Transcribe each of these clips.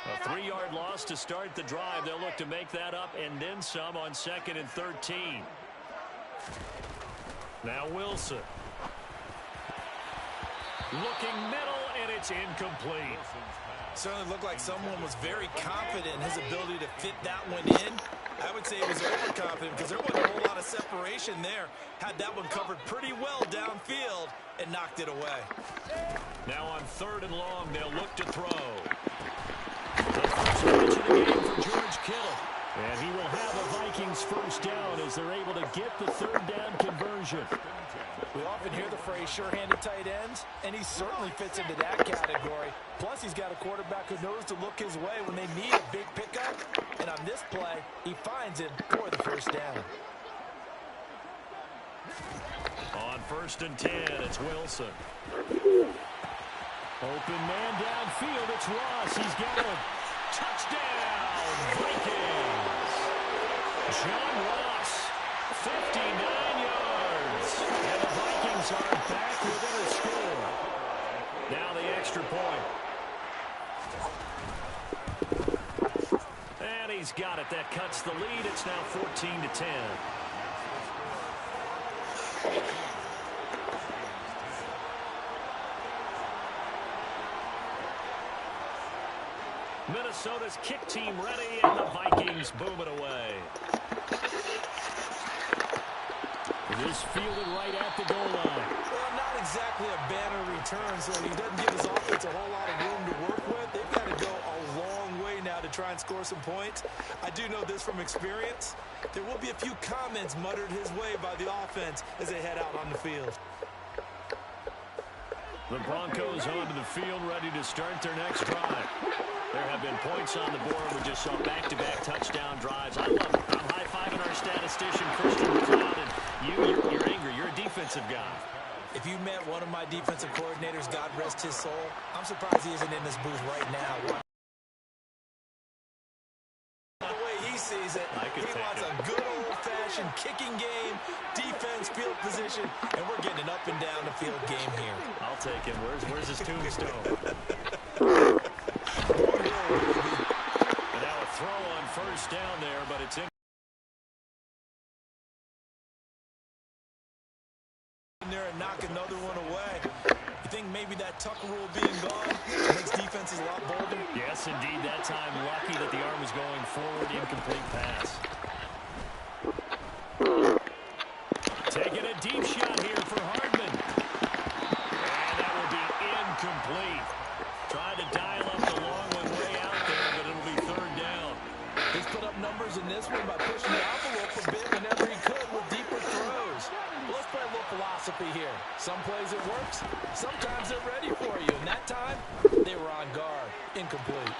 A 3-yard loss to start the drive. They'll look to make that up and then some on 2nd and 13. Now Wilson. Looking middle, and it's incomplete. Certainly looked like someone was very confident in his ability to fit that one in. I would say he was overconfident because there wasn't a whole lot of separation there. Had that one covered pretty well downfield and knocked it away. Now on 3rd and long, they'll look to throw. The first catch of the game for George Kittle. And he will have a Vikings first down as they're able to get the 3rd down conversion. We often hear the phrase sure-handed tight ends, and he certainly fits into that category. Plus, he's got a quarterback who knows to look his way when they need a big pickup. And on this play, he finds him for the first down. On 1st and 10, it's Wilson. Open man downfield, it's Ross. He's got him. Touchdown, Vikings! John Ross, 59 yards. And the Vikings are back within a score. Now the extra point. And he's got it. That cuts the lead. It's now 14-10. Minnesota's kick team ready, and the Vikings boom it away. It is fielded right at the goal line. Well, not exactly a banner return, so he doesn't give his offense a whole lot of room to work with. They've got to go a long way now to try and score some points. I do know this from experience. There will be a few comments muttered his way by the offense as they head out on the field. The Broncos onto the field, ready to start their next drive. There have been points on the board. We just saw back-to-back touchdown drives. I love it. I'm high-fiving our statistician, Christian McLeod, and you're angry. You're a defensive guy. If you met one of my defensive coordinators, God rest his soul, I'm surprised he isn't in this booth right now. The way he sees it, he wants a good old-fashioned kicking game, defense, field position, and we're getting an up and down the field game here. I'll take him. Where's his tombstone? And now a throw on 1st down there, but it's in there and knock another one away. You think maybe that Tucker rule being gone makes defenses a lot bolder? Yes, indeed. That time, lucky that the arm was going forward. Incomplete pass. Taking a deep shot here for Hardman. And that will be incomplete. Trying to dial up the long one way out there, but it'll be 3rd down. He's put up numbers in this one by pushing the envelope a bit whenever he could with deeper throws. Let's play a little philosophy here. Some plays it works, sometimes they're ready for you. And that time, they were on guard. Incomplete.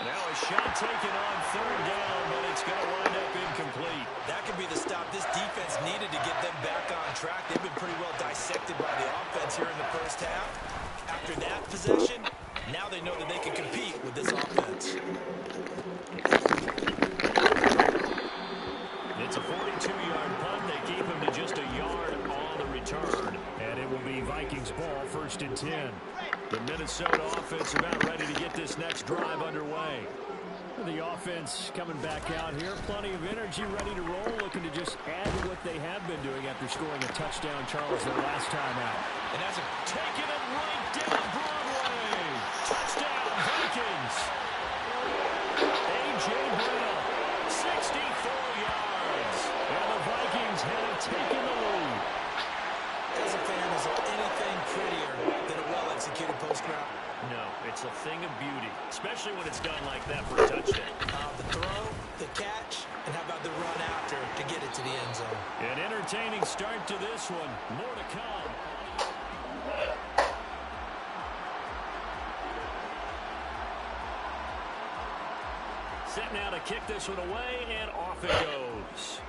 Now a shot taken on 3rd down, but it's going to wind up incomplete. That could be the stop this defense needed to get them back on track. They've been pretty well dissected by the offense here in the first half. After that possession, now they know that they can compete with this offense. It's a 42-yard punt. They keep him to just a yard on the return. And it will be Vikings ball, 1st and 10. The Minnesota offense about ready to get this next drive underway. The offense coming back out here. Plenty of energy, ready to roll, looking to just add to what they have been doing after scoring a touchdown, Charles, their last time out. And that's taking it right down Broadway. Touchdown, Vikings. A.J. Brown, 64 yards. And the Vikings have taken the lead. As a fan, is there anything prettier than a well-executed post route? No, it's a thing of beauty, especially when it's done like that for a touchdown. The throw, the catch, and how about the run after to get it to the end zone? An entertaining start to this one. More to come. Set now to kick this one away, and off it goes.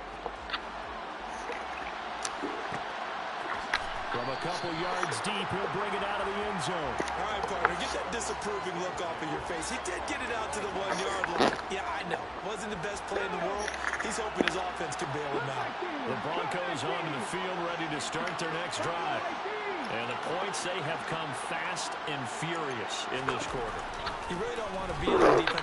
From a couple yards deep, he'll bring it out of the end zone. All right, partner, get that disapproving look off of your face. He did get it out to the 1-yard line. Yeah, I know. Wasn't the best play in the world. He's hoping his offense can bail him out. The Broncos onto the field, ready to start their next drive. And the points, they have come fast and furious in this quarter. You really don't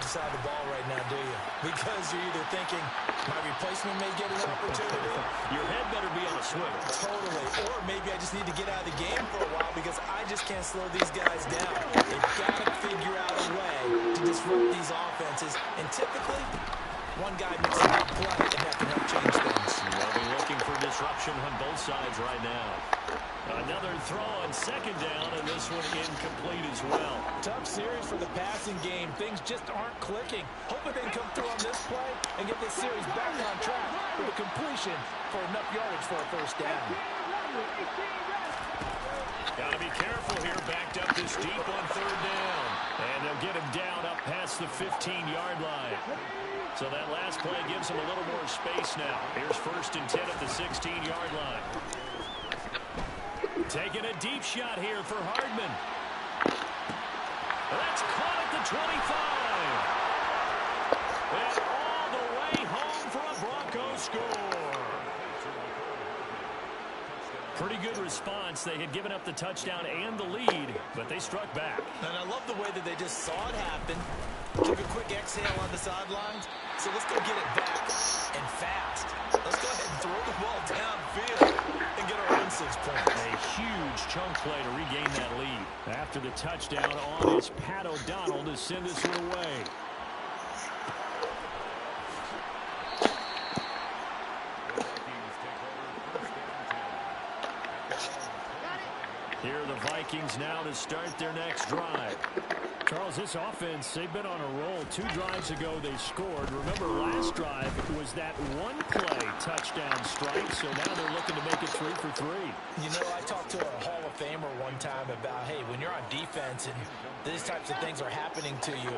defensive side of the ball right now, do you? Because you're either thinking, my replacement may get an opportunity. Your head better be on a swivel. Totally. Or maybe I just need to get out of the game for a while because I just can't slow these guys down. They've got to figure out a way to disrupt these offenses. And typically, one guy makes a big play, and that can help change things. They'll be looking for disruption on both sides right now. Another throw on second down, and this one incomplete as well. Tough series for the passing game. Things just aren't clicking. Hoping they can come through on this play and get this series back on track with a completion for enough yardage for a first down. Got to be careful here, backed up this deep on third down. And they'll get him down up past the 15-yard line. So that last play gives him a little more space now. Here's 1st and 10 at the 16-yard line. Taking a deep shot here for Hardman. That's caught at the 25. And all the way home for a Broncos score. Pretty good response. They had given up the touchdown and the lead, but they struck back. And I love the way that they just saw it happen. Took a quick exhale on the sidelines. So let's go get it back and fast. Let's go ahead and throw the ball downfield and get our own 6 points. A huge chunk play to regain that lead. After the touchdown on is Pat O'Donnell to send this one away. Here are the Vikings now to start their next drive. Charles, this offense, they've been on a roll. 2 drives ago, they scored. Remember, last drive was that one-play touchdown strike, so now they're looking to make it 3 for 3. You know, I talked to a Hall of Famer one time about, hey, when you're on defense and these types of things are happening to you,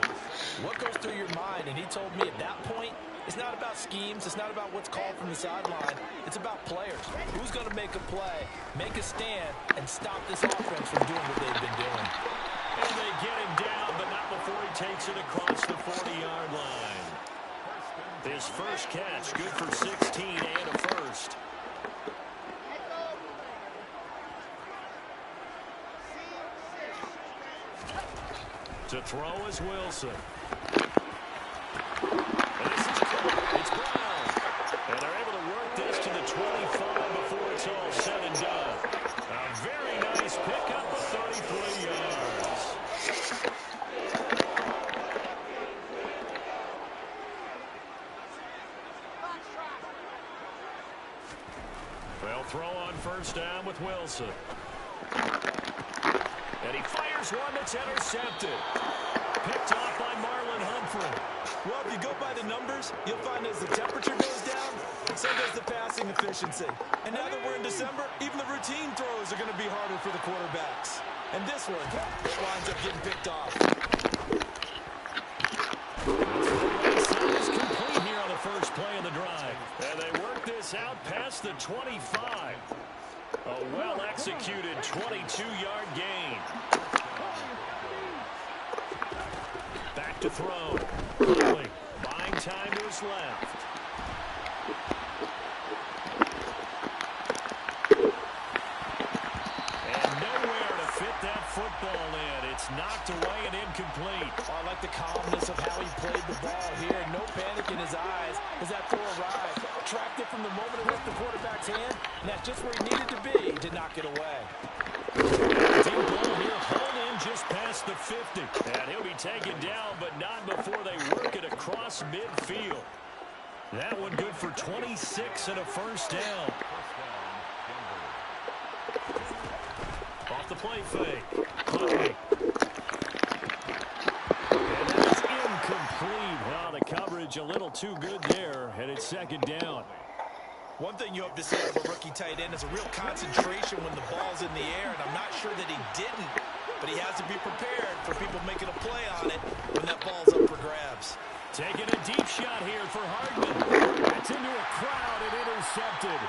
what goes through your mind? And he told me at that point, it's not about schemes. It's not about what's called from the sideline. It's about players. Who's going to make a play, make a stand, and stop this offense from doing what they've been doing. And they get him down, but not before he takes it across the 40-yard line. His first catch, good for 16 and a first. To throw is Wilson. And this is caught. It's Brown. And they're able to work this to the 25 before it's all said and done. A very nice pickup of 33 yards. They'll throw on first down with Wilson. And he fires one that's intercepted. Picked off by Marlon Humphrey. Well, if you go by the numbers, you'll find as the temperature goes down, so does the passing efficiency. And now that we're in December, even the routine throws are going to be harder for the quarterbacks. And this one, it winds up getting picked off. It's complete here on the first play of the drive. And they work this out past the 25. A well-executed 22-yard gain. Back to throw. Quickly, buying time to his left. And nowhere to fit that football in. It's knocked away and incomplete. Oh, I like the calmness of how he played the ball here. No panic in his eyes as that throw arrived. Tracked it from the moment it left the quarterback's hand, and that's just where he needed to be to knock it away. Deep ball here, hauled in just past the 50. And he'll be taken down, but not before they work it across midfield. That one good for 26 and a first down. Off the play fake. Huntley. And that's incomplete. Well, the coverage a little too good there, and it's second down. One thing you hope to see out of a rookie tight end is a real concentration when the ball's in the air, and I'm not sure that he didn't, but he has to be prepared for people making a play on it when that ball's up for grabs. Taking a deep shot here for Hardman. That's into a crowd and intercepted.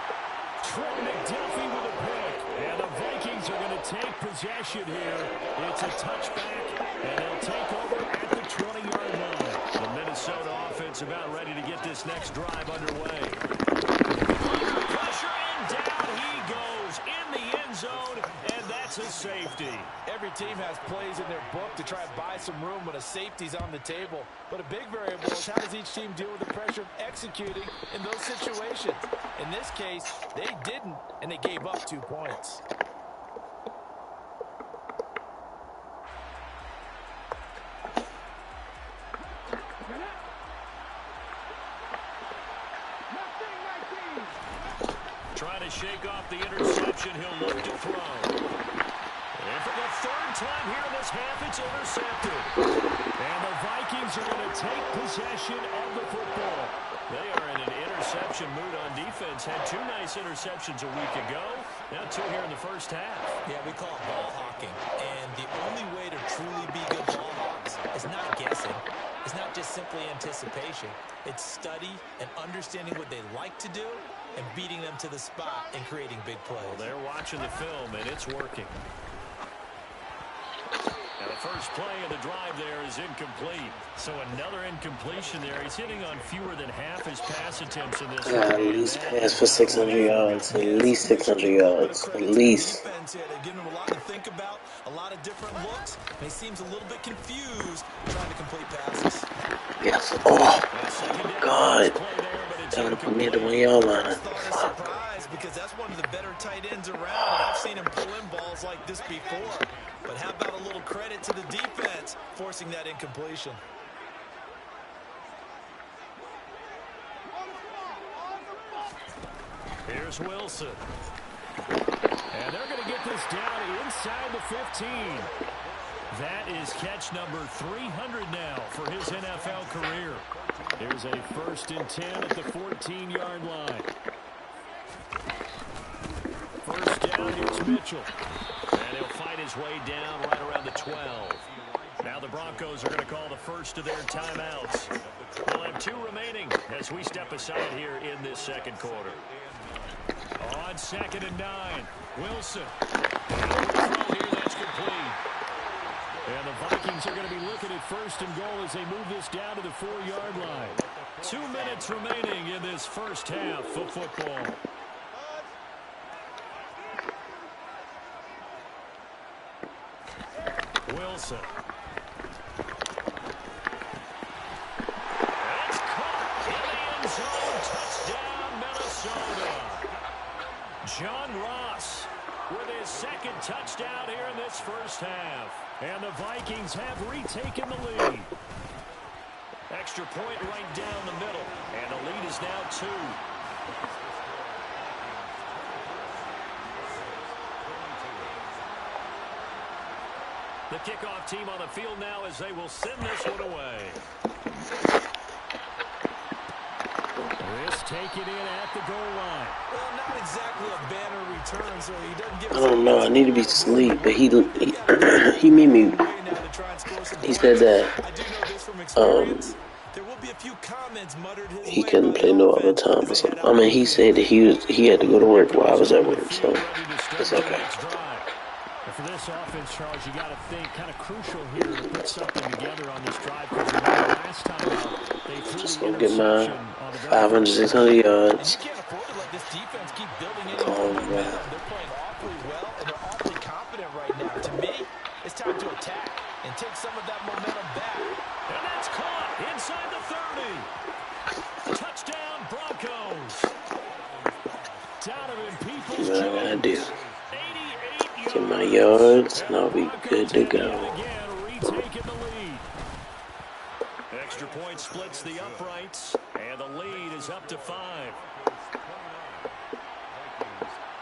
Troy McDuffie with a pick. And the Vikings are going to take possession here. It's a touchback, and they'll take over at the 20-yard line. The Minnesota offense about ready to get this next drive underway. Pressure, and down he goes in the end zone, and that's That's a safety. Every team has plays in their book to try and buy some room when a safety's on the table. But a big variable is how does each team deal with the pressure of executing in those situations. In this case, they didn't, and they gave up 2 points. Trying to shake off the interception. He'll look to throw. And for the third time here in this half, it's intercepted. And the Vikings are going to take possession of the football. They are in an interception mood on defense. Had 2 nice interceptions a week ago. Now 2 here in the first half. Yeah, we call it ball hawking. And the only way to truly be good ball hawks is not guessing. It's not just simply anticipation. It's study and understanding what they like to do and beating them to the spot and creating big plays. Well, they're watching the film, and it's working. And the first play of the drive there is incomplete. So another incompletion there. He's hitting on fewer than half his pass attempts in this. At least pass for 600 yards. At least 600 yards. At least. They've given him a lot to think about, a lot of different looks, and he seems a little bit confused trying to complete passes. Yes. Oh, God. That would have put me at the 1 yard line. Surprise, because that's one of the better tight ends around. I've seen him pull in balls like this before. But how about a little credit to the defense forcing that incompletion? Here's Wilson. And they're going to get this down inside the 15. That is catch number 300 now for his NFL career. Here's a 1st and 10 at the 14-yard line. First down, here's Mitchell. And he'll fight his way down right around the 12. Now the Broncos are going to call the first of their timeouts. We'll have 2 remaining as we step aside here in this second quarter. On 2nd and 9, Wilson. Throw here, that's complete. And the Vikings are going to be looking at 1st and goal as they move this down to the 4-yard line. 2 minutes remaining in this first half of football. Wilson. That's caught in the end zone. Touchdown, Minnesota. John Ross with his 2nd touchdown here in this first half. And the Vikings have retaken the lead. Extra point right down the middle. And the lead is now 2. The kickoff team on the field now as they will send this one away. This taken in at the goal line. Well, not exactly a banner return, so he doesn't give us... I don't know. I need to be asleep, but he made me. He said that he couldn't play no other time or something. I mean, he said that he had to go to work while I was at work, so it's okay. For this offense, Charles, you got to think kind of crucial here to put something together on this drive. Because last time out, they threw just the gonna get my 500, 600 yards. You can't afford to let this defense keep building any Oh, momentum. man. They're playing awfully well, and they're awfully confident right now. To me, it's time to attack and take some of that momentum back. And that's caught inside the 30. Touchdown, Broncos. Donovan Peoples. What I gotta do? Get my yards, and I'll be good to go. Extra point splits the uprights, and the lead is up to 5.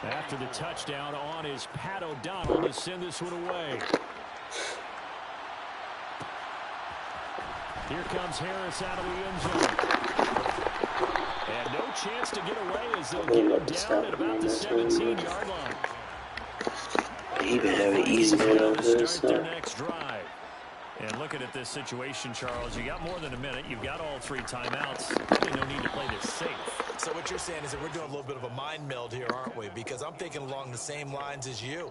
After the touchdown on is Pat O'Donnell to send this one away. Here comes Harris out of the end zone. And no chance to get away as they'll get him down at about the 17-yard line. They even have it easier on this. Their next drive. And looking at this situation, Charles, you got more than a minute. You've got all 3 timeouts. Probably no need to play this safe. So what you're saying is that we're doing a little bit of a mind meld here, aren't we? Because I'm thinking along the same lines as you.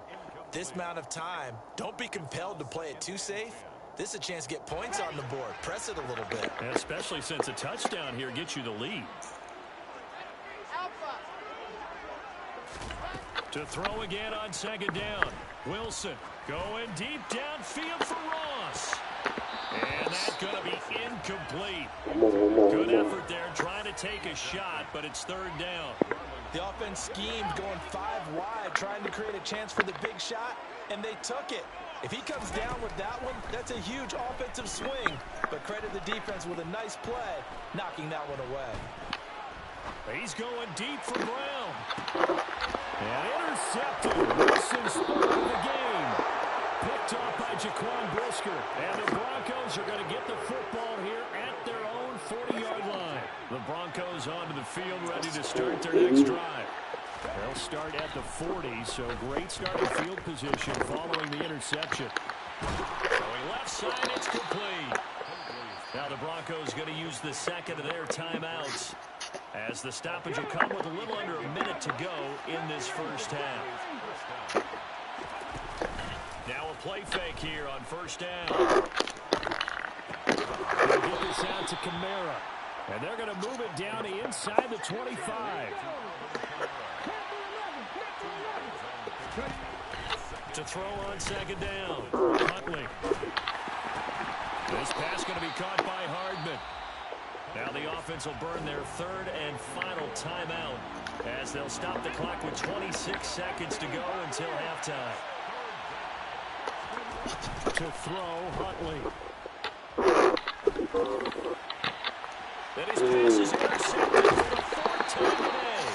This amount of time, don't be compelled to play it too safe. This is a chance to get points on the board. Press it a little bit. And especially since a touchdown here gets you the lead. To throw again on second down. Wilson going deep downfield for Ross. And that's going to be incomplete. Good effort there trying to take a shot, but it's third down. The offense schemed going 5 wide, trying to create a chance for the big shot, and they took it. If he comes down with that one, that's a huge offensive swing. But credit the defense with a nice play, knocking that one away. He's going deep for Brown. And intercepted. Wilson's third of the game. Picked off by Jaquan Brisker. And the Broncos are going to get the football here at their own 40-yard line. The Broncos onto the field ready to start their next drive. They'll start at the 40, so great starting field position following the interception. Going left side, it's complete. Now the Broncos going to use the second of their timeouts, as the stoppage will come with a little under a minute to go in this first half. Now a play fake here on first down. They'll get this out to Kamara. And they're going to move it down to inside the 25. To throw on second down. Huntley. This pass going to be caught by Hardman. Now the offense will burn their third and final timeout, as they'll stop the clock with 26 seconds to go until halftime. To throw, Huntley. Then his pass is intercepted for the fourth time today.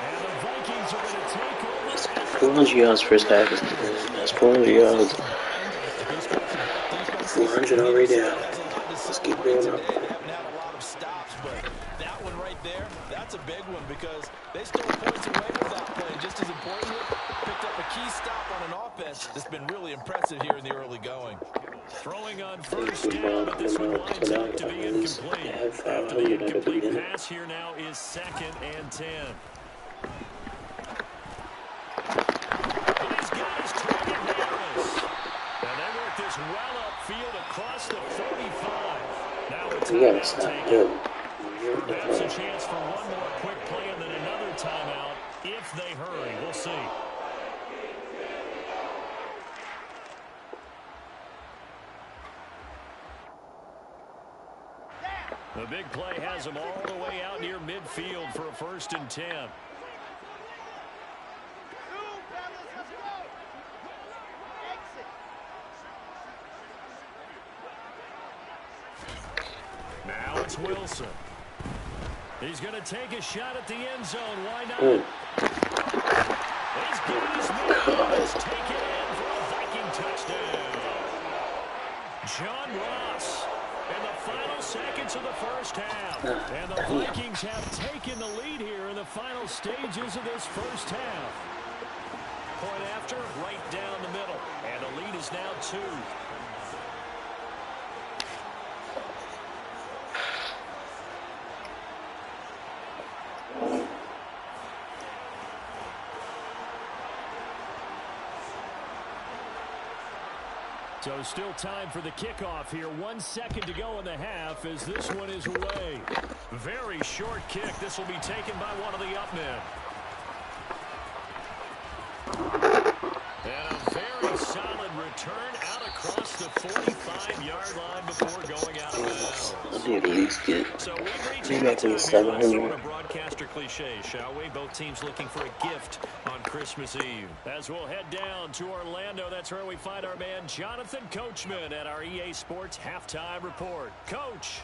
And the Vikings are going to take over. 400 yards first half is that's 400 yards. 400 already out. Let's keep going up. That one right there, that's a big one, because they stole points away with that play. And just as importantly, picked up a key stop on an offense that's been really impressive here in the early going. Throwing on first down, but this one winds up to be incomplete. After the incomplete pass, here now is 2nd and 10. And he's got his target, Harris. And they work this well upfield across the 45. Now a timeout taken. Perhaps a chance for one more quick play and then another timeout if they hurry. We'll see. The big play has them all the way out near midfield for a 1st and 10. Now it's Wilson. He's going to take a shot at the end zone. Why not? He's got his man. Let's take it in for a Viking touchdown. John Ross. In the final seconds of the first half. And the Vikings have taken the lead here in the final stages of this first half. Point after, right down the middle. And the lead is now 2. So still time for the kickoff here. 1 second to go in the half as this one is away. Very short kick. This will be taken by one of the up men. And a very solid return out across the 45-yard line before going out of bounds. I need at least get maybe I can 700. Broadcaster cliche, shall we? Both teams looking for a gift on Christmas Eve. As we'll head down to Orlando, that's where we find our man Jonathan Coachman at our EA Sports Halftime Report. Coach.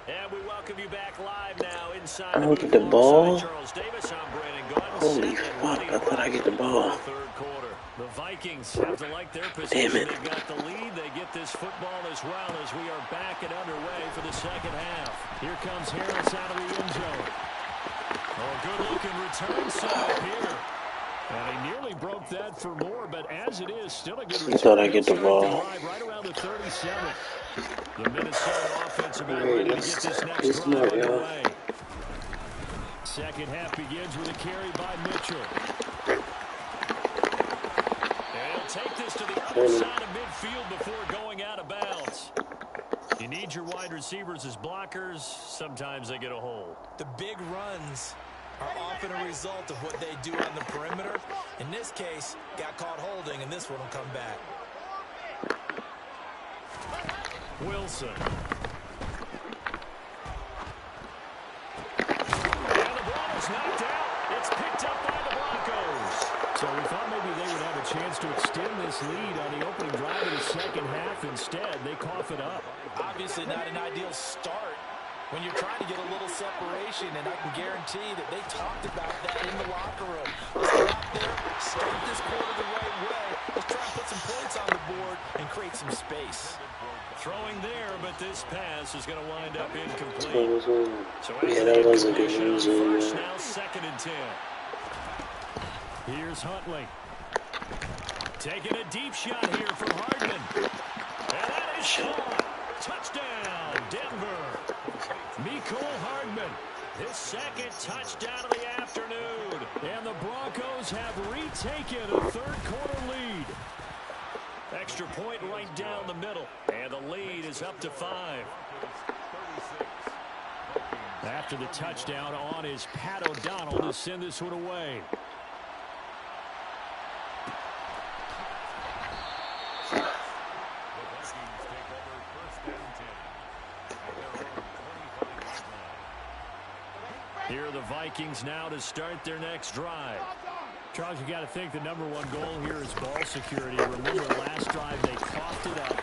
And we welcome you back live now inside. I don't get the ball. Charles Davis, I'm Brandon Gordon. Holy fuck, I thought I get the ball. Third quarter. The Vikings have to like their position. Damn it. They've got the lead. They get this football as well as we are back and underway for the second half. Here comes Harris out of the end zone. Oh, good-looking return setup here. And he nearly broke that for more, but as it is, still a good return. I thought I get the ball. Right around the 37. The Minnesota offense about ready to get this next drive underway. Second half begins with a carry by Mitchell. And he'll take this to the other side of midfield before going out of bounds. You need your wide receivers as blockers. Sometimes they get a hold. The big runs are often a result of what they do on the perimeter. In this case, got caught holding, and this one will come back. Wilson. And the ball is knocked out. It's picked up by the Broncos. So we thought maybe they would have a chance to extend this lead on the opening drive of the second half. Instead, they cough it up. Obviously not an ideal start when you're trying to get a little separation, and I can guarantee that they talked about that in the locker room. Let's go out there, start this quarter the right way. Let's try and put some points on the board and create some space. Throwing there, but this pass is going to wind up incomplete. So yeah, that was a good first, now 2nd and 10. Here's Huntley. Taking a deep shot here from Hardman. And that is shot. Touchdown, Denver. Mecole Hardman, his 2nd touchdown of the afternoon. And the Broncos have retaken a third-quarter lead. Extra point right down the middle. And the lead is up to 5. After the touchdown on is Pat O'Donnell to send this one away. Here are the Vikings now to start their next drive. Charles, you got to think the #1 goal here is ball security. Remember, last drive they coughed it up.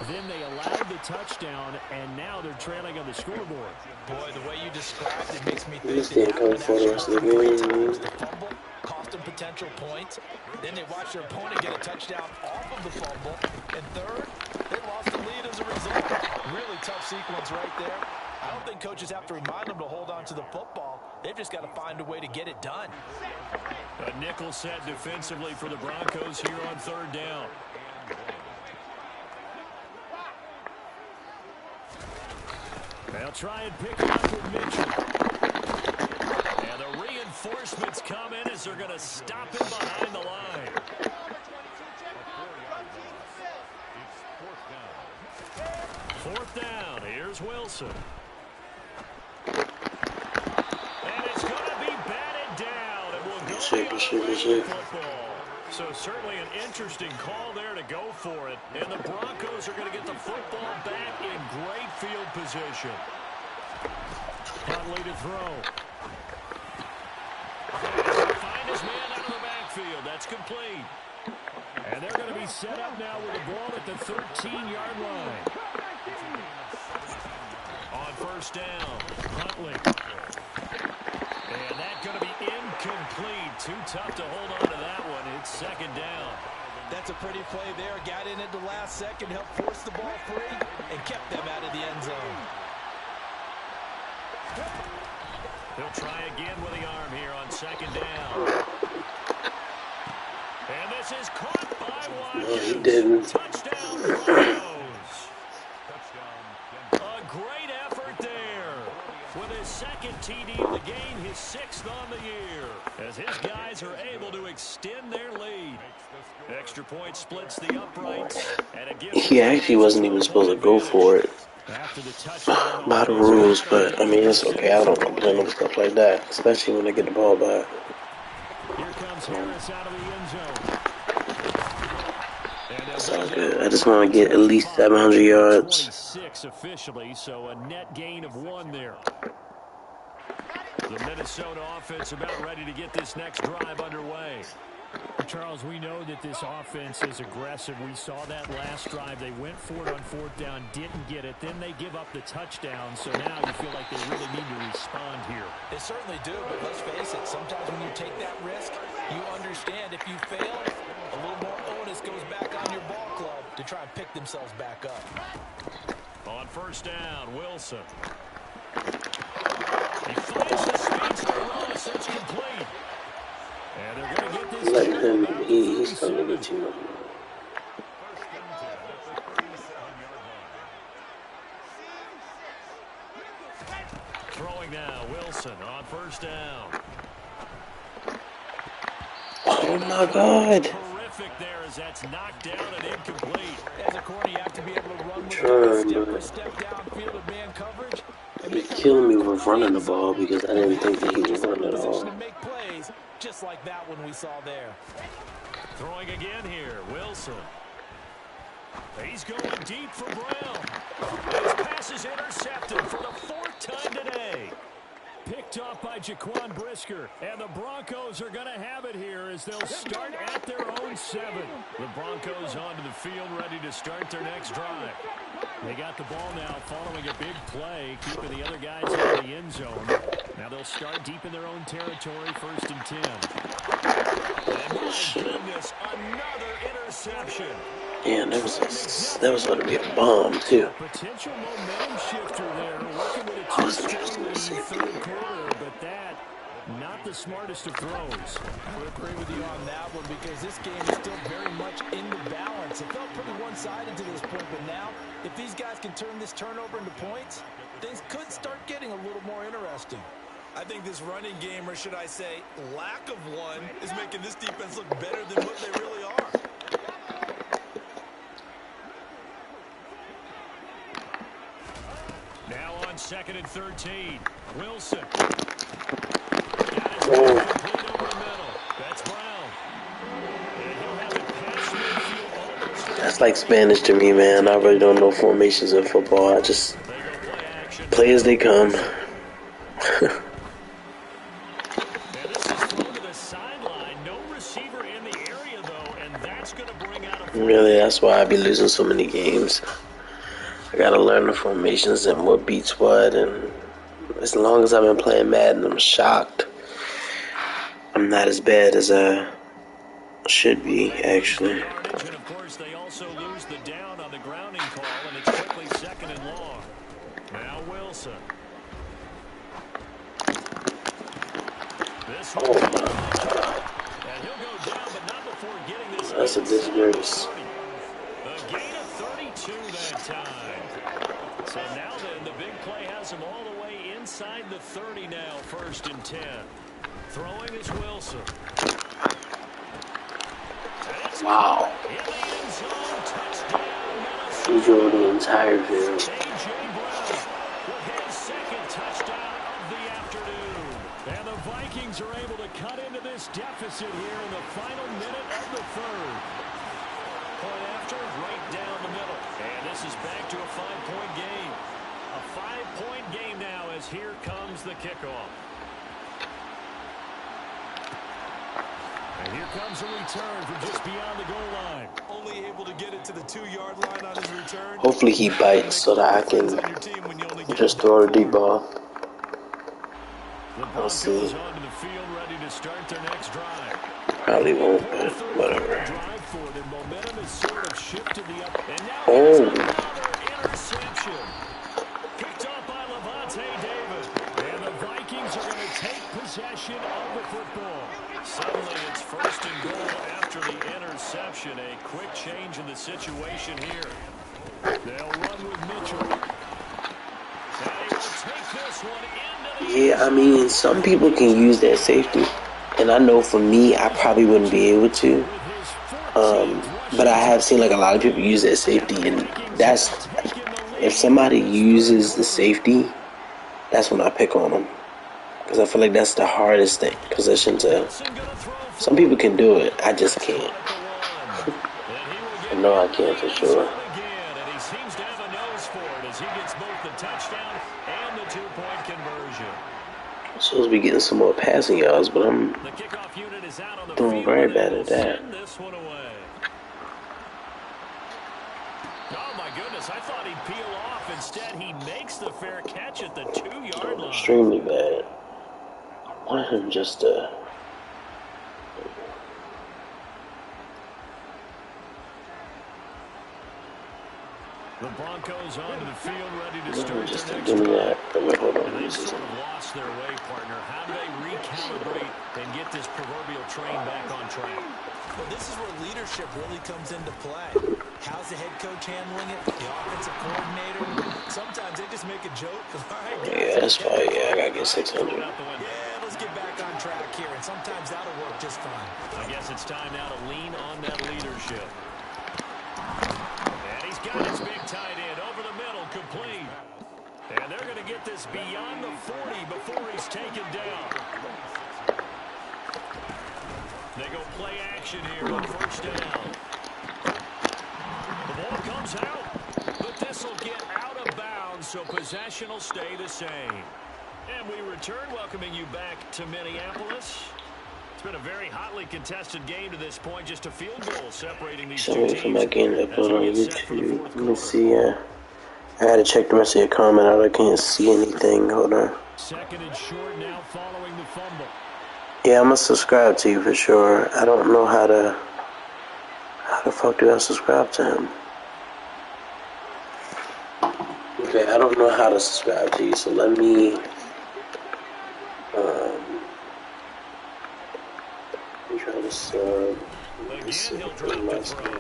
Then they allowed the touchdown, and now they're trailing on the scoreboard. Boy, the way you described it makes me think that happened actually 3 times. The fumble cost them potential points. Then they watched their opponent get a touchdown off of the fumble. And third, they lost the lead as a result. Really tough sequence right there. I don't think coaches have to remind them to hold on to the football. They've just got to find a way to get it done. A nickel set defensively for the Broncos here on 3rd down. They'll try and pick it up with Mitchell. And the reinforcements come in as they're going to stop him behind the line. Fourth down. Here's Wilson. And it's going to be batted down. It will go football. So certainly an interesting call there to go for it. And the Broncos are going to get the football back in great field position. Huntley to throw. Find his man out of the backfield. That's complete. And they're going to be set up now with the ball at the 13-yard line. On 1st down, Huntley. And that's going to be incomplete. Too tough to hold on to that one. It's 2nd down. That's a pretty play there. Got in at the last second, helped force the ball free, and kept them out of the end zone. He'll try again with the arm here on 2nd down. And this is caught by Watkins. No, he didn't. Touchdown, Broncos. A great effort there. With his 2nd TD of the game, his 6th on the year. As his guys are able to extend their lead. Extra point splits the uprights. And it gives he actually wasn't even supposed to go for it. By the rules, but I mean, it's okay. I don't complain over stuff like that, especially when they get the ball back. Here comes Harris out of the end zone. It's all good. I just want to get at least 700 yards. 26 officially, so a net gain of 1 there. The Minnesota offense about ready to get this next drive underway. Charles, we know that this offense is aggressive. We saw that last drive. They went for it on 4th down, didn't get it. Then they give up the touchdown. So now you feel like they really need to respond here. They certainly do, but let's face it, sometimes when you take that risk, you understand if you fail, a little more onus goes back on your ball club to try and pick themselves back up. On 1st down, Wilson. He finds the speedster Ross. It's complete. And they're going to get this. Let him. He's coming to get you. Throwing now, Wilson on 1st down. Oh my God! Terrific there as that's knocked down and incomplete. As a corner, you have to be able to run with the step downfield of man coverage. He's killing me with running the ball because I didn't think that he would run at all. To make plays just like that one we saw there. Throwing again here, Wilson. He's going deep for Brown. His pass is intercepted for the 4th time today. Picked off by Jaquan Brisker. And the Broncos are going to have it here as they'll start at their own 7. The Broncos onto the field ready to start their next drive. They got the ball now following a big play, keeping the other guys out of the end zone. Now they'll start deep in their own territory, 1st and 10. And my goodness, another interception. Yeah, that was going to be a bomb, too. Potential momentum shifter there, working with a That was interesting to see. 3rd quarter, but that, not the smartest of throws. I would agree with you on that one because this game is still very much in the balance. It felt pretty one-sided to this point, but now, if these guys can turn this turnover into points, things could start getting a little more interesting. I think this running game, or should I say, lack of one, is making this defense look better than what they really are. Now on 2nd and 13. Wilson. Got his man complete over the middle. That's Brown. And he'll have it past midfield almost. That's like Spanish to me, man. I really don't know formations in football. I just play as they come. Really, that's why I be losing so many games. I gotta learn the formations and what beats what, and as long as I've been playing Madden, I'm shocked. I'm not as bad as I should be, actually. And of course, they also lose the down on the grounding call, and it's quickly 2nd and long. Now Wilson. This Oh my God. And he'll go down, but not before getting this. That's a disgrace. A gain of 32 that time. So now then, the big play has him all the way inside the 30 now, 1st and 10. Throwing is Wilson. Wow. In the end zone, touchdown, He drove the entire field. A.J. Brown with his 2nd touchdown of the afternoon. And the Vikings are able to cut into this deficit here in the final minute of the 3rd. Point after, right down the middle. And this is back to a 5-point game. A 5-point game now as here comes the kickoff. And here comes a return from just beyond the goal line. Only able to get it to the 2-yard line on his return. Hopefully he bites so that I can just throw the deep ball. I'll see. Onto the field ready to start their next drive. Probably won't, but whatever. Momentum is sort of shifted the up. And now Oh. another interception. Picked up by Levante David. And the Vikings are going to take possession of the football. Suddenly it's 1st and goal after the interception. A quick change in the situation here. They'll run with Mitchell. And they will take this one into the Yeah, I mean, some people can use that safety. And I know for me, I probably wouldn't be able to. But I have seen like a lot of people use that safety. And that's, if somebody uses the safety, that's when I pick on them. Because I feel like that's the hardest position to. Some people can do it. I just can't. I know I can for sure. And he seems to have a nose for it as he gets both the touchdown and the 2-point conversion. I'm supposed to be getting some more passing yards, but I'm The kickoff unit is out on the doing field, very and bad they at will that. send this one away. Oh my goodness, I thought he'd peel off. Instead, he makes the fair catch at the 2-yard line. Extremely bad. I wanted him just to. The Broncos onto the field, ready to start Just their to next give me drive. that. Wait, hold on. And they've This is sort of lost their way, partner. How do they recalibrate and get this proverbial train back on track? Well, this is where leadership really comes into play. How's the head coach handling it? The offensive coordinator? Sometimes they just make a joke. All right, guys, Yeah, that's fine. Yeah, I gotta get 600. yeah, let's get back on track here. And sometimes that'll work just fine. I guess it's time now to lean on that leadership. And he's got his big tight end over the middle, complete. And they're going to get this beyond the 40 before he's taken down. They go play action here on first down. The ball comes out, but this will get out of bounds, so possession will stay the same. And we return, welcoming you back to Minneapolis. It's been a very hotly contested game to this point, just a field goal separating these two teams. For my game to upload on YouTube. Let me see. I had to check the rest of your comment out. I can't see anything. Hold on. Second and short now following the fumble. Yeah, I'm gonna subscribe to you for sure. I don't know how the fuck do I subscribe to him? Okay, I don't know how to subscribe to you, so let me try to sub. Again, he'll drop to throw.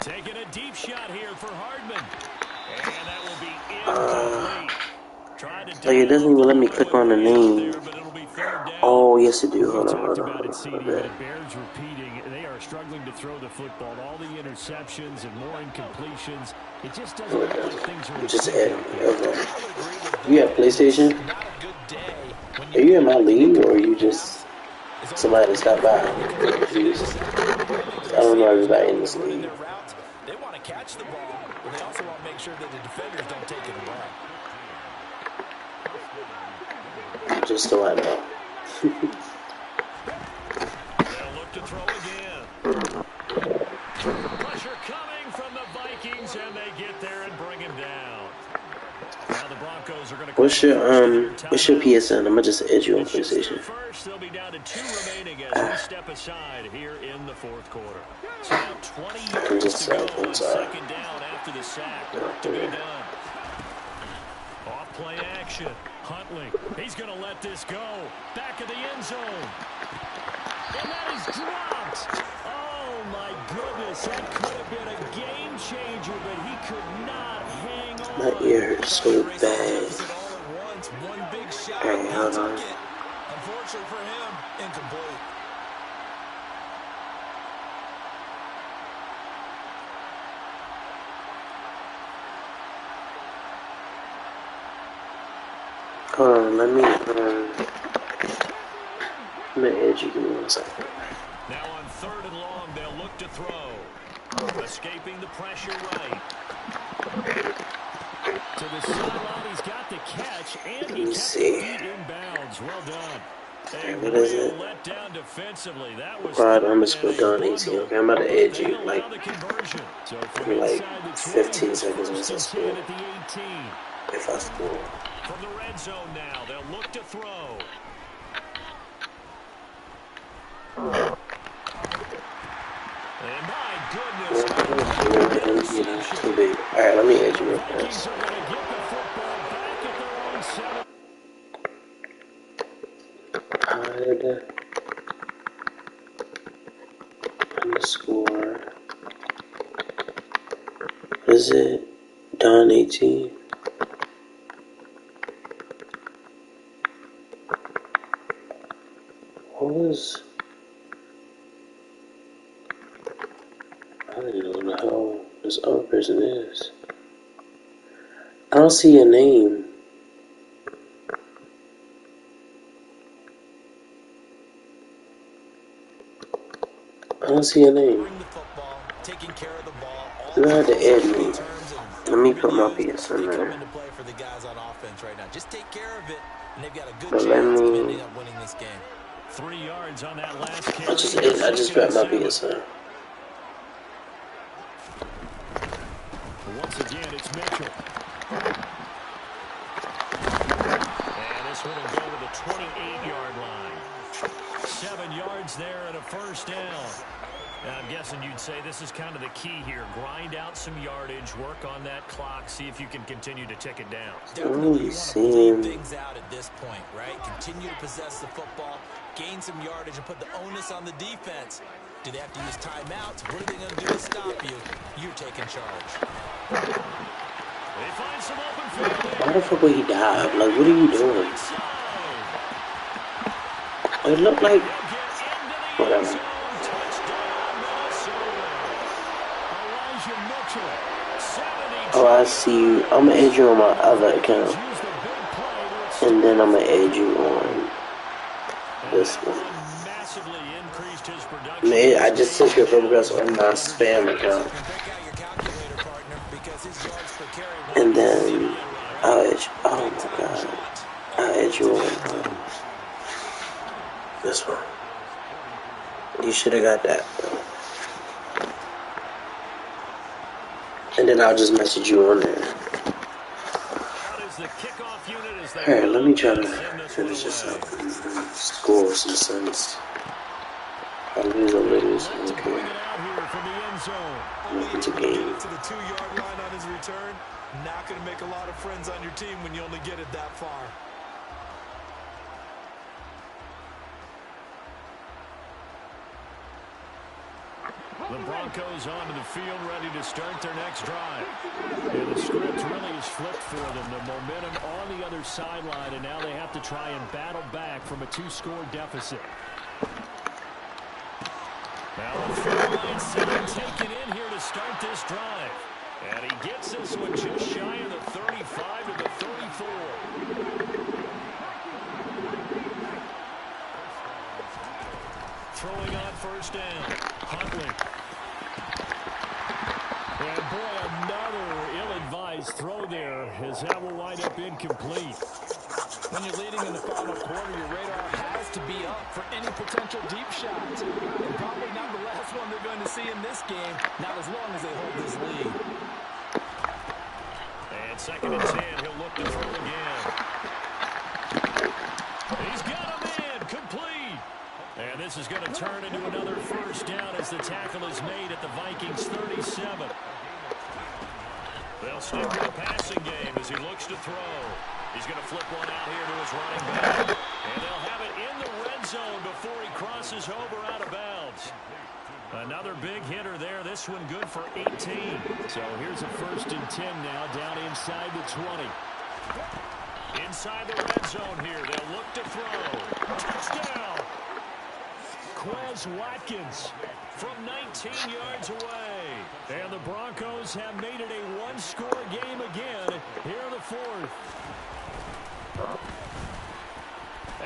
Taking a deep shot here for Hardman. And that will be incomplete. Like, it doesn't even let me click on the name. Oh, yes it do. Hold on. But it bears repeating. They are struggling to throw the football. All the interceptions and more incompletions. It just doesn't look like things are just add me. Okay. You have PlayStation? Are you in my league, or are you just somebody that stopped by? I don't know everybody in this league. They want to catch the ball, but they also want to make sure that the defenders don't take it away. Just so I know. They'll look to throw again. Pressure coming from the Vikings, and they get there and bring him down. Now the Broncos are going to. What's your PSN? I'm gonna just add you on PlayStation. First, they'll be down to 2 remaining as we step aside here in the fourth quarter. So now 20 yards to go on second down after the sack. Work to be done. Off play action. Huntley, he's going to let this go. Back of the end zone. And that is dropped. Oh, my goodness. That could have been a game changer, but he could not hang on. My ear hurts so bad. One big shot. Alright, hold on. Unfortunately for him, incomplete. Hold on, let me add you. Give me 1 second. Now on third and long, they'll look to throw. Escaping the pressure right. To the sideline, he's got the catch, and he kept the feet inbounds. Well done. What is it? Let down defensively. That was Rod_Don 18. Okay, I'm about to add you like 15 seconds once I score. If I score. From the red zone now, they'll look to throw. And my goodness. Too big. Alright, let me add you real fast. Hard_. What is it? Don 18. What was? I don't even know how this other person is. I don't see your name. I don't see your name. You had to add me. Let me put my PS in there. But let me. 3 yards on that last carry. I just grabbed my PSN. Once again, it's Mitchell. And this one will go to the 28-yard line. 7 yards there and a first down. Now, I'm guessing you'd say this is kind of the key here. Grind out some yardage, work on that clock, see if you can continue to tick it down. Definitely you want to bleed things out at this point, right? Continue to possess the football, gain some yardage, and put the onus on the defense. Do they have to use timeouts? What are they going to do to stop you? You're taking charge. They find some open field. Why the fuck would he dive? Like, what are you doing? It looked like... Whatever. Oh, I see you. I'm gonna add you on my other account. And then I'm going to add you on this one. Man, I just sent you a friend request on my spam account. And then I'll add you, oh my god, I'll add you on this one. You should have got that, bro. And then I'll just message you on there. Alright, let me try to finish this up and score some sense. I lose or lose, I don't care. It's a game. To the 2-yard line on his return. Not going to make a lot of friends on your team when you only get it that far. The Broncos onto the field, ready to start their next drive. And the script really is flipped for them. The momentum on the other sideline, and now they have to try and battle back from a 2-score deficit. Now the third line center taken in here to start this drive. And he gets this one just shy of the 35 to the 34. Throwing on first down. Huntley. And boy, another ill-advised throw there, as that will wind up incomplete. When you're leading in the final quarter, your radar has to be up for any potential deep shots. And probably not the last one they're going to see in this game, not as long as they hold this lead. And 2nd and 10, he'll look to throw again. He's got him in, complete. And this is going to turn into another first down as the tackle is made at the Vikings 37. They'll stick with the passing game as he looks to throw. He's going to flip one out here to his running back. And they'll have it in the red zone before he crosses over out of bounds. Another big hitter there. This one good for 18. So here's a 1st and 10 now down inside the 20. Inside the red zone here. They'll look to throw. Touchdown. Quez Watkins from 19 yards away. And the Broncos have made it a 1-score game again here in the 4th.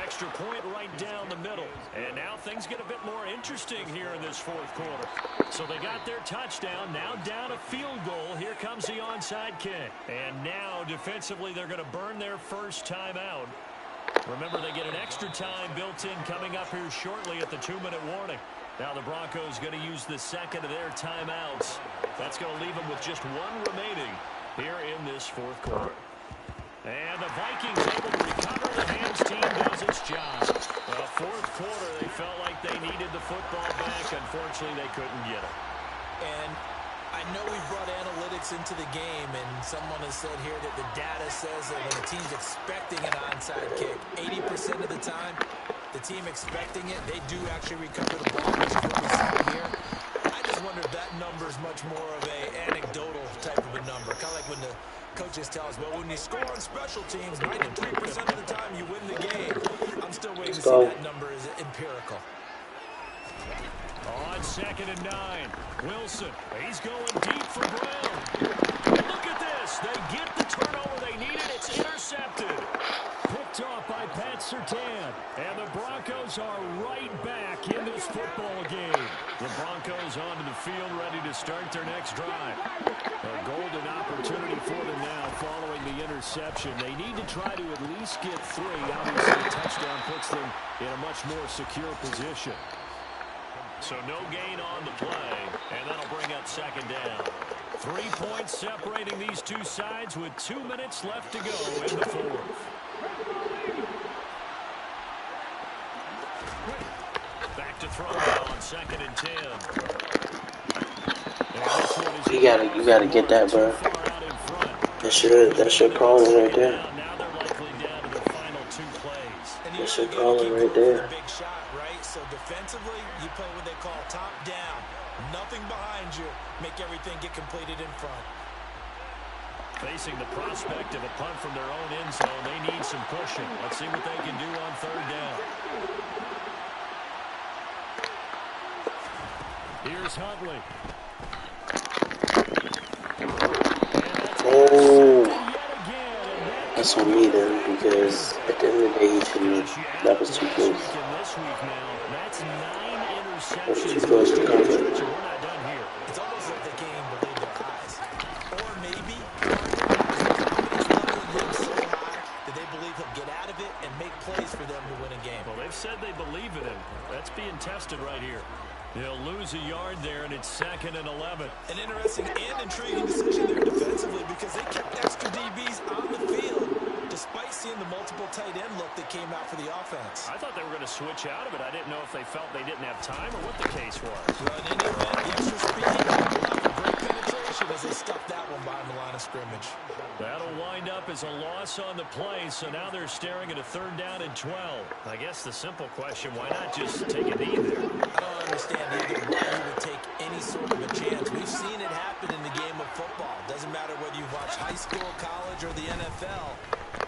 Extra point right down the middle. And now things get a bit more interesting here in this 4th quarter. So they got their touchdown. Now down a field goal. Here comes the onside kick. And now defensively they're going to burn their first timeout. Remember, they get an extra time built in coming up here shortly at the 2-minute warning. Now the Broncos going to use the second of their timeouts. That's going to leave them with just one remaining here in this 4th quarter. And the Vikings able to recover. The Hams team does its job. Well, 4th quarter, they felt like they needed the football back. Unfortunately, they couldn't get it. And I know we brought analytics into the game, and someone has said here that the data says that when the team's expecting an onside kick, 80% of the time, the team expecting it, they do actually recover the ball, which is what we saw here. I just wonder if that number is much more of a anecdotal type of a number, kind of like when the coaches tell us, well, when you score on special teams, 93% of the time you win the game. I'm still waiting to see that number is empirical. On 2nd and 9, Wilson, he's going deep for Brown. Look at this. They get the turnover they needed. It's intercepted. Picked off by Pat Surtain. And the Broncos are right back in this football game. The Broncos onto the field ready to start their next drive. A golden opportunity for them now following the interception. They need to try to at least get 3. Obviously, a touchdown puts them in a much more secure position. So no gain on the play, and that'll bring up 2nd down. 3 points separating these two sides with 2 minutes left to go in the 4th. Back to throw now on 2nd and 10. You gotta get that, bro. That's your calling right there. Now they're likely down to the final 2 plays. That's your calling right there. Big shot, right? So defensively, you play what they call top down. Nothing behind you. Make everything get completed in front. Facing the prospect of a punt from their own end zone, they need some pushing. Let's see what they can do on 3rd down. Here's Huntley. Oh, That's on me then, because at the end of the day, he shouldn't. That was too close. This week now, that's 9 That was too interceptions close to cover. we're not done here. It's almost like they can't even believe their eyes. Or maybe is the confidence level in him so high that they believe he'll get out of it and make plays for them to win a game. Well, they've said they believe in him. That's being tested right here. They'll lose a yard there, and it's 2nd and 11. An interesting and intriguing decision there defensively because they kept extra DBs on the field despite seeing the multiple tight end look that came out for the offense. I thought they were going to switch out of it. I didn't know if they felt they didn't have time or what the case was. Well, in any event, the extra speed allowed for great penetration as they stuffed that one behind the line of scrimmage. That'll wind up as a loss on the play, so now they're staring at a 3rd down and 12. I guess the simple question, why not just take a knee there? I don't understand either why you would take any sort of a chance. We've seen it happen in the game of football. Doesn't matter whether you watch high school, college, or the NFL.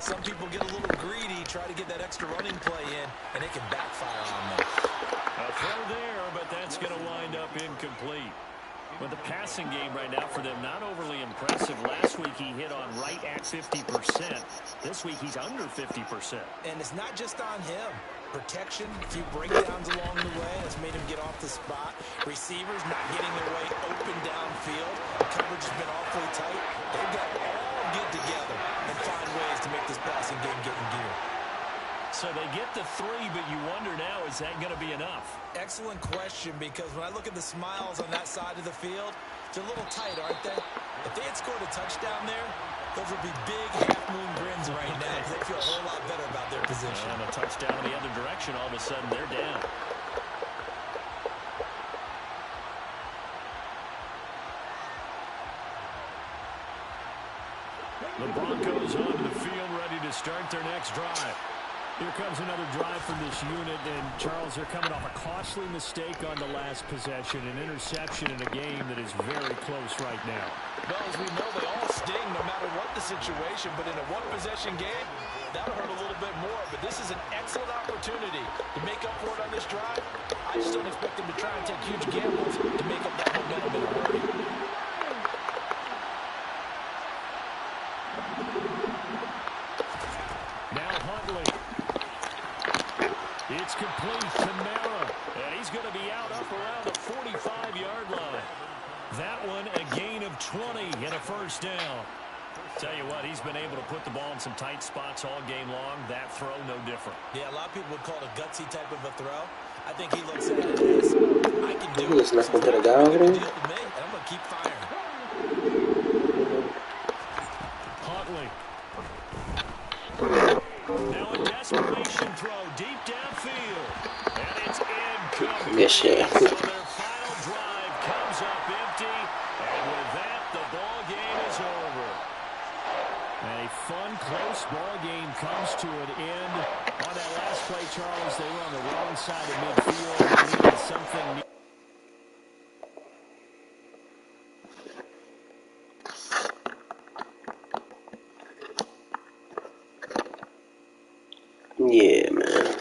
Some people get a little greedy, try to get that extra running play in, and it can backfire on them. A throw there, but that's going to wind up incomplete. But the passing game right now for them, not overly impressive. Last week he hit on right at 50%. This week he's under 50%. And it's not just on him. Protection, a few breakdowns along the way. That's made him get off the spot. Receivers not getting their way open downfield. Coverage has been awfully tight. They've got to all get together and find ways to make this passing game get in gear. So they get the 3, but you wonder now, is that going to be enough? Excellent question, because when I look at the smiles on that side of the field, they're a little tight, aren't they? If they had scored a touchdown there, those would be big half-moon grins right now because they feel a whole lot better about their position. And a touchdown in the other direction, all of a sudden they're down. The Broncos onto the field, ready to start their next drive. Here comes another drive from this unit, and Charles, they're coming off a costly mistake on the last possession, an interception in a game that is very close right now. Well, as we know, they all sting no matter what the situation, but in a one-possession game, that'll hurt a little bit more. But this is an excellent opportunity to make up for it on this drive. I just don't expect them to try and take huge gambles to make up that momentum in a hurry. Now Huntley. It's complete to Mara, and he's going to be out up around the 45-yard line. That one a gain of 20 and a 1st down. Tell you what, he's been able to put the ball in some tight spots all game long. That throw, no different. Yeah, a lot of people would call it a gutsy type of a throw. I think he looks at it as, I can do it. He's not going to get a guy over there. And I'm going to keep firing. Huntley. Now a desperation throw deep downfield. And it's incomplete. Yes, yeah. So their final drive comes up empty. And with that, the ball game is over. And a fun, close ball game comes to an end. On that last play, Charles, they were on the wrong side of midfield. They needed something new. Yeah, man.